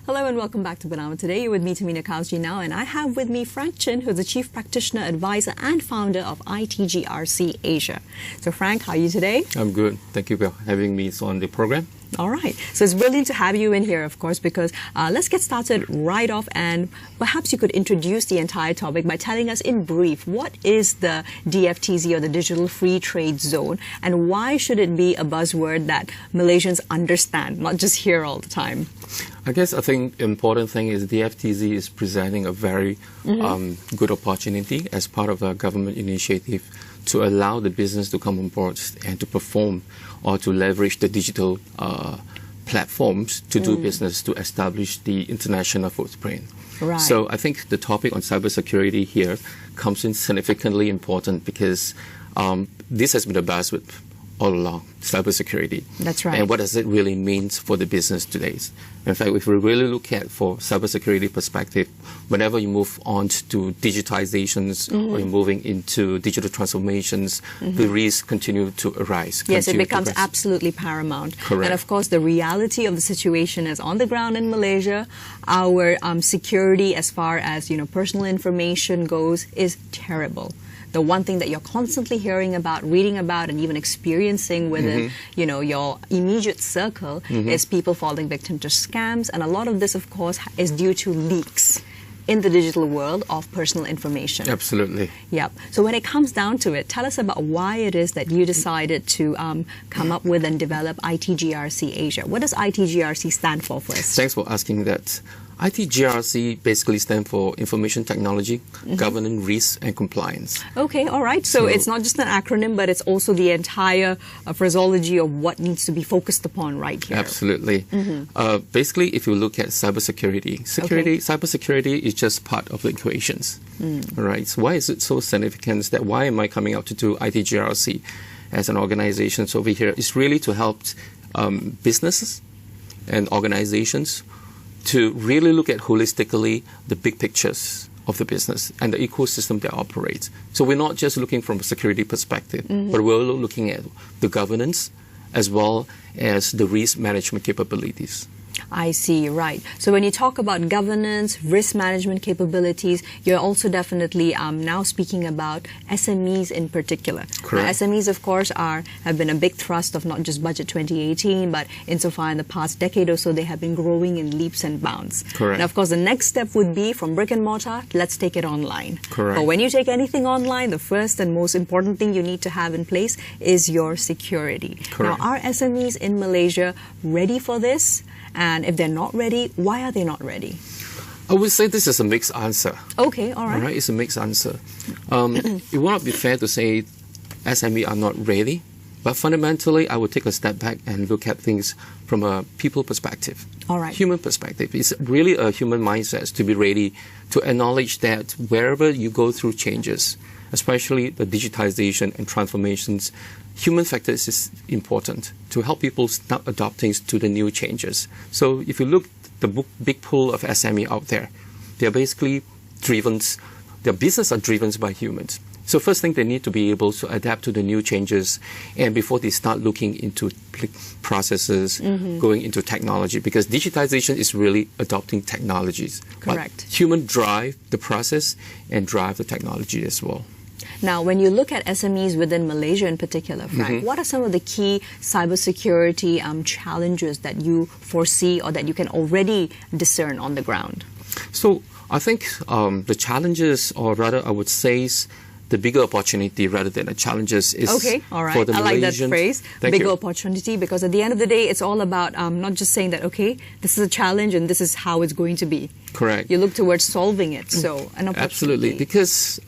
Hello and welcome back to BERNAMA. Today you're with me, Tamina Kausji now, and I have with me Frank Chin, who's the Chief Practitioner, Advisor and Founder of iTGRC Asia. So Frank, how are you today? I'm good. Thank you for having me on the program. All right. So it's brilliant to have you in here, of course, because let's get started right off, and perhaps you could introduce the entire topic by telling us in brief, what is the DFTZ, or the Digital Free Trade Zone, and why should it be a buzzword that Malaysians understand, not just hear all the time? I think the important thing is DFTZ is presenting a very good opportunity as part of a government initiative to allow the business to come on board and to perform or to leverage the digital platforms to do business, to establish the international footprint. Right. So I think the topic on cybersecurity here comes in significantly important because this has been a buzzword all along, cybersecurity. That's right. And what does it really mean for the business today? In fact, if we really look at for cybersecurity perspective, whenever you move on to digitizations or you're moving into digital transformations, the risks continue to arise. Yes, it becomes absolutely paramount. Correct. And of course, the reality of the situation is on the ground in Malaysia, our security as far as personal information goes is terrible. The one thing that you're constantly hearing about, reading about, and even experiencing within, your immediate circle is people falling victim to scams. And a lot of this, of course, is due to leaks in the digital world of personal information. Absolutely. Yep. So when it comes down to it, tell us about why it is that you decided to come up with and develop iTGRC Asia. What does iTGRC stand for first? Thanks for asking that. iTGRC basically stands for Information Technology, Governance, Risk and Compliance. Okay, all right. So it's not just an acronym, but it's also the entire phraseology of what needs to be focused upon right here. Absolutely. Basically, if you look at cybersecurity, cybersecurity is just part of the equations. All right. So why is it so significant that why am I coming out to do iTGRC as an organization over here? It's really to help businesses and organizations to really look at holistically the big pictures of the business and the ecosystem that operates. So we're not just looking from a security perspective, but we're looking at the governance as well as the risk management capabilities. I see, right. So when you talk about governance, risk management capabilities, you're also definitely now speaking about SMEs in particular. Correct. Now, SMEs, of course, have been a big thrust of not just Budget 2018, but insofar in the past decade or so, they have been growing in leaps and bounds. Correct. Now, of course, the next step would be from brick and mortar, let's take it online. Correct. But when you take anything online, the first and most important thing you need to have in place is your security. Correct. Now, are SMEs in Malaysia ready for this? And if they're not ready, why are they not ready? I would say this is a mixed answer. Okay, all right. All right, it's a mixed answer. It would not be fair to say SME are not ready, but fundamentally, I would take a step back and look at things from a people perspective. All right. Human perspective. It's really a human mindset to be ready to acknowledge that wherever you go through changes, especially the digitization and transformations, human factors is important to help people start adapting to the new changes. So if you look at the big pool of SME out there, they're basically driven, their business are driven by humans. So first thing, they need to be able to adapt to the new changes, and before they start looking into processes, going into technology, because digitization is really adopting technologies. Correct. But human drive the process and drive the technology as well. Now, when you look at SMEs within Malaysia in particular, Frank, what are some of the key cybersecurity challenges that you foresee or that you can already discern on the ground? So I think the challenges, or rather I would say the bigger opportunity rather than the challenges is okay, all right. for the I like that Malaysians. phrase, Thank bigger you. opportunity, because at the end of the day, it's all about not just saying that, okay, this is a challenge and this is how it's going to be. Correct. You look towards solving it, so an opportunity. Absolutely, because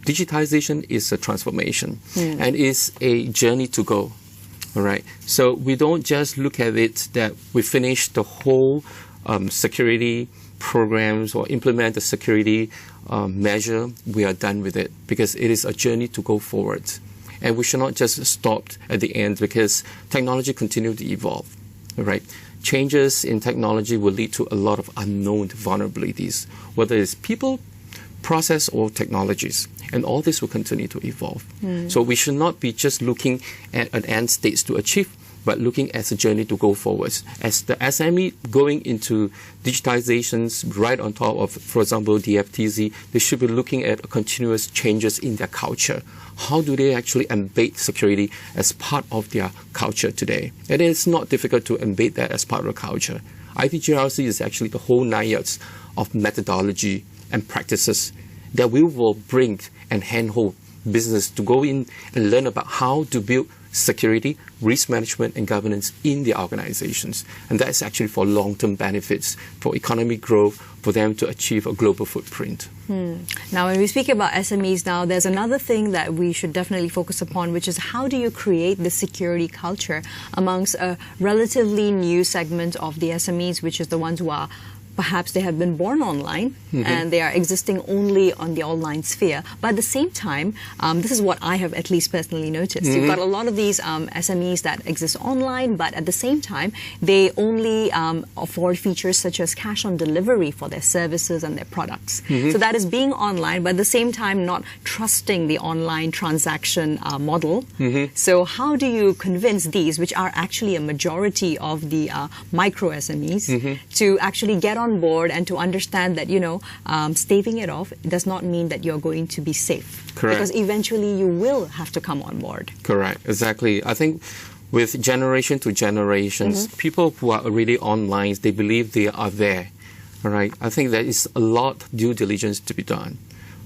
digitization is a transformation and is a journey to go. All right. So we don't just look at it that we finish the whole security programs or implement the security measure, we are done with it, because it is a journey to go forward. And we should not just stop at the end, because technology continues to evolve. All right. Changes in technology will lead to a lot of unknown vulnerabilities, whether it's people, process, or technologies. And all this will continue to evolve. So we should not be just looking at an end state to achieve but looking as a journey to go forwards. As the SME going into digitizations right on top of, for example, DFTZ, they should be looking at continuous changes in their culture. How do they actually embed security as part of their culture today? And it's not difficult to embed that as part of the culture. iTGRC is actually the whole 9 years of methodology and practices that we will bring and handhold business to go in and learn about how to build security, risk management, and governance in their organizations. And that's actually for long-term benefits, for economic growth, for them to achieve a global footprint. Now, when we speak about SMEs now, there's another thing that we should definitely focus upon, which is how do you create the security culture amongst a relatively new segment of the SMEs, which is the ones who are perhaps they have been born online and they are existing only on the online sphere. But at the same time, this is what I have at least personally noticed. You've got a lot of these SMEs that exist online, but at the same time, they only afford features such as cash on delivery for their services and their products. So that is being online, but at the same time, not trusting the online transaction model. So how do you convince these, which are actually a majority of the micro SMEs, to actually get on board and to understand that, staving it off does not mean that you're going to be safe. Correct. Because eventually you will have to come on board. Correct, exactly. I think with generation to generations, people who are already online, they believe they are there. All right. I think there is a lot of due diligence to be done.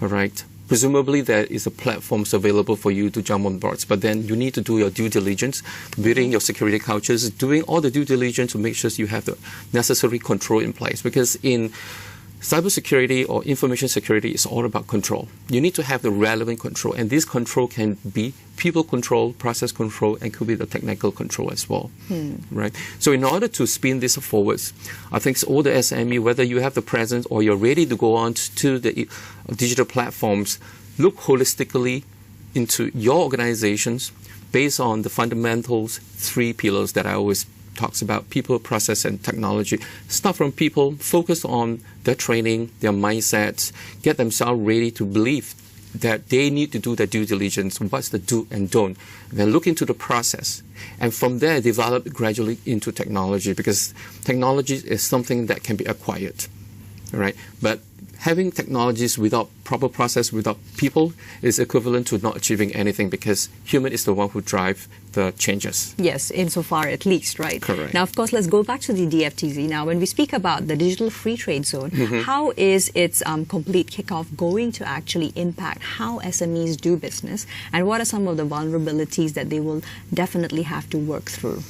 All right. Presumably there is a platforms available for you to jump on board, but then you need to do your due diligence, building your security cultures, doing all the due diligence to make sure you have the necessary control in place. Because in cybersecurity or information security, it's all about control. You need to have the relevant control, and this control can be people control, process control, and could be the technical control as well. Right? So in order to spin this forwards, I think all the SME, whether you have the presence or you're ready to go on to the digital platforms, look holistically into your organizations based on the fundamentals, 3 pillars that I always talks about: people, process, and technology. Start from people, focus on their training, their mindsets, get themselves ready to believe that they need to do their due diligence, what's the do and don't. Then look into the process. And from there, develop gradually into technology, because technology is something that can be acquired. All right? But having technologies without proper process, without people, is equivalent to not achieving anything, because human is the one who drives the changes. Yes, insofar at least, right? Correct. Now, of course, let's go back to the DFTZ. Now, when we speak about the digital free trade zone, how is its complete kickoff going to actually impact how SMEs do business, and what are some of the vulnerabilities that they will definitely have to work through?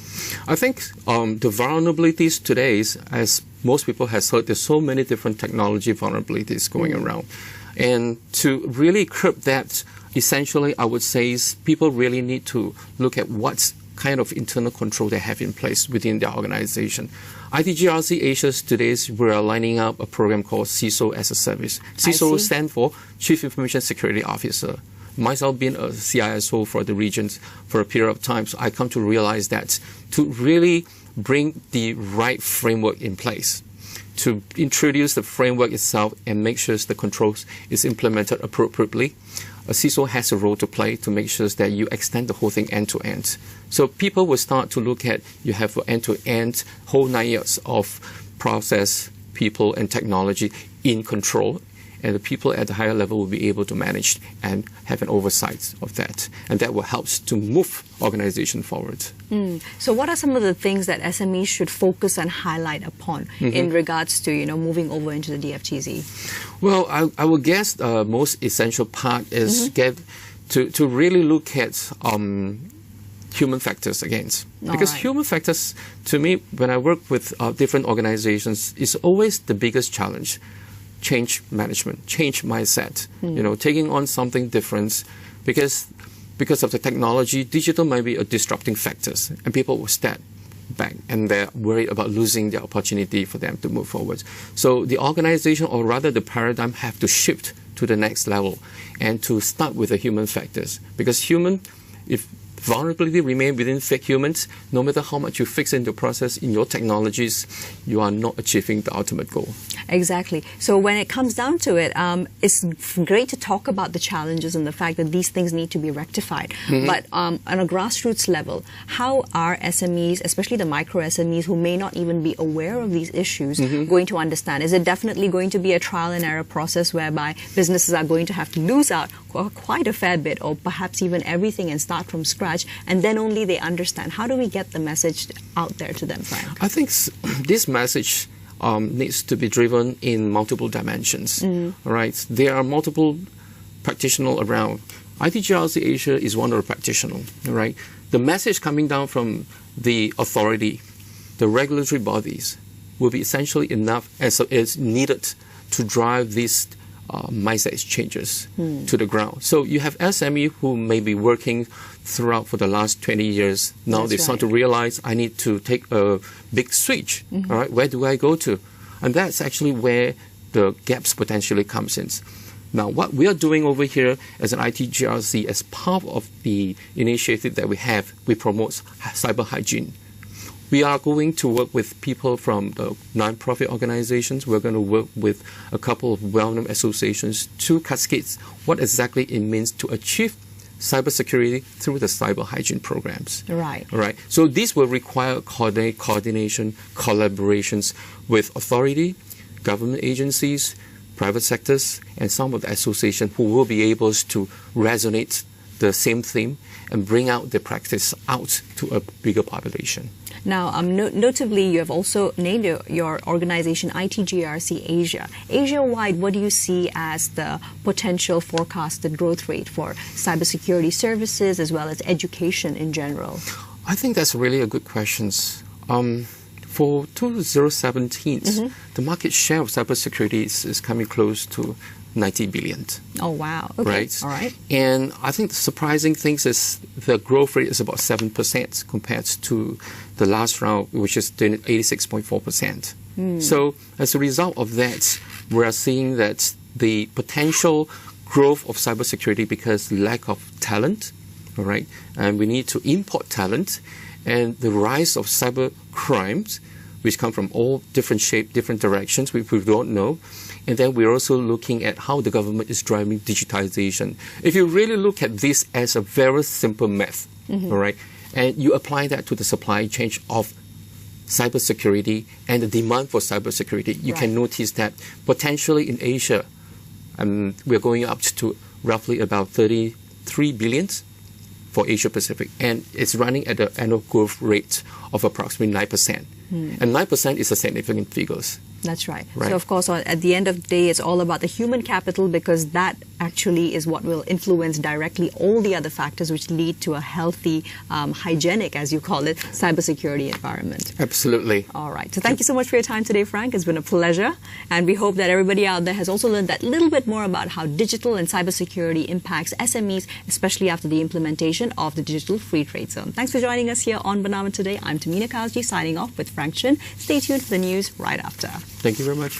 I think the vulnerabilities today, as most people have heard, there's so many different technology vulnerabilities going around. And to really curb that, essentially, I would say is people really need to look at what kind of internal control they have in place within their organization. iTGRC Asia today, we're lining up a program called CISO as a Service. CISO stands for Chief Information Security Officer. Myself being a CISO for the regions for a period of time, so I come to realize that to really bring the right framework in place, to introduce the framework itself and make sure the controls is implemented appropriately, a CISO has a role to play to make sure that you extend the whole thing end to end. So people will start to look at, you have an end to end, whole 9 years of process, people, and technology in control. And the people at the higher level will be able to manage and have an oversight of that. And that will help to move organization forward. So what are some of the things that SMEs should focus and highlight upon in regards to, moving over into the DFTZ? Well, I would guess the most essential part is to really look at human factors again. Because human factors, to me, when I work with different organizations, is always the biggest challenge. Change management, change mindset, taking on something different, because of the technology, digital might be a disrupting factors, and people will step back and they're worried about losing the opportunity for them to move forward. So the organization, or rather the paradigm, have to shift to the next level and to start with the human factors, because human, if vulnerability remain within fake humans, no matter how much you fix in the process, in your technologies, you are not achieving the ultimate goal. Exactly. So when it comes down to it, it's great to talk about the challenges and the fact that these things need to be rectified. But on a grassroots level, how are SMEs, especially the micro SMEs who may not even be aware of these issues, going to understand? Is it definitely going to be a trial and error process whereby businesses are going to have to lose out quite a fair bit, or perhaps even everything, and start from scratch, and then only they understand? How do we get the message out there to them, Frank? I think this message needs to be driven in multiple dimensions. Right? There are multiple practitioners around. iTGRC Asia is one of the practitioners. Right? The message coming down from the authority, the regulatory bodies, will be essentially enough as is needed to drive these mindset changes to the ground. So you have SME who may be working throughout for the last 20 years. Now they start to realize, I need to take a big switch. All right, where do I go to? And that's actually where the gaps potentially comes in. Now, what we are doing over here as an iTGRC, as part of the initiative that we have, we promote cyber hygiene. We are going to work with people from the non-profit organizations. We're going to work with a couple of well-known associations to cascade what exactly it means to achieve cybersecurity through the cyber hygiene programs. Right. Right. So these will require coordination, collaborations with authority, government agencies, private sectors, and some of the associations who will be able to resonate the same theme and bring out the practice out to a bigger population. Now, notably, you have also named your organization iTGRC Asia. Asia-wide, what do you see as the potential forecasted growth rate for cybersecurity services as well as education in general? I think that's really a good question. For 2017, the market share of cybersecurity is coming close to 90 billion. Oh, wow. Okay. Right? All right. And I think the surprising thing is the growth rate is about 7% compared to the last round, which is 86.4%. So as a result of that, we are seeing that the potential growth of cybersecurity, because lack of talent, all right, and we need to import talent, and the rise of cyber crimes, which come from all different shapes, different directions, which we don't know. And then we're also looking at how the government is driving digitization. If you really look at this as a very simple math, all right, and you apply that to the supply chain of cybersecurity and the demand for cybersecurity, you can notice that potentially in Asia, we're going up to roughly about 33 billion for Asia Pacific, and it's running at an annual growth rate of approximately 9%. And 9% is a significant figure. That's right. So, of course, at the end of the day, it's all about the human capital, because that actually is what will influence directly all the other factors which lead to a healthy, hygienic, as you call it, cybersecurity environment. Absolutely. All right. So thank you so much for your time today, Frank. It's been a pleasure. And we hope that everybody out there has also learned that little bit more about how digital and cybersecurity impacts SMEs, especially after the implementation of the Digital Free Trade Zone. Thanks for joining us here on BERNAMA today. I'm Tamina Kazji, signing off with Frank Chin. Stay tuned for the news right after. Thank you very much.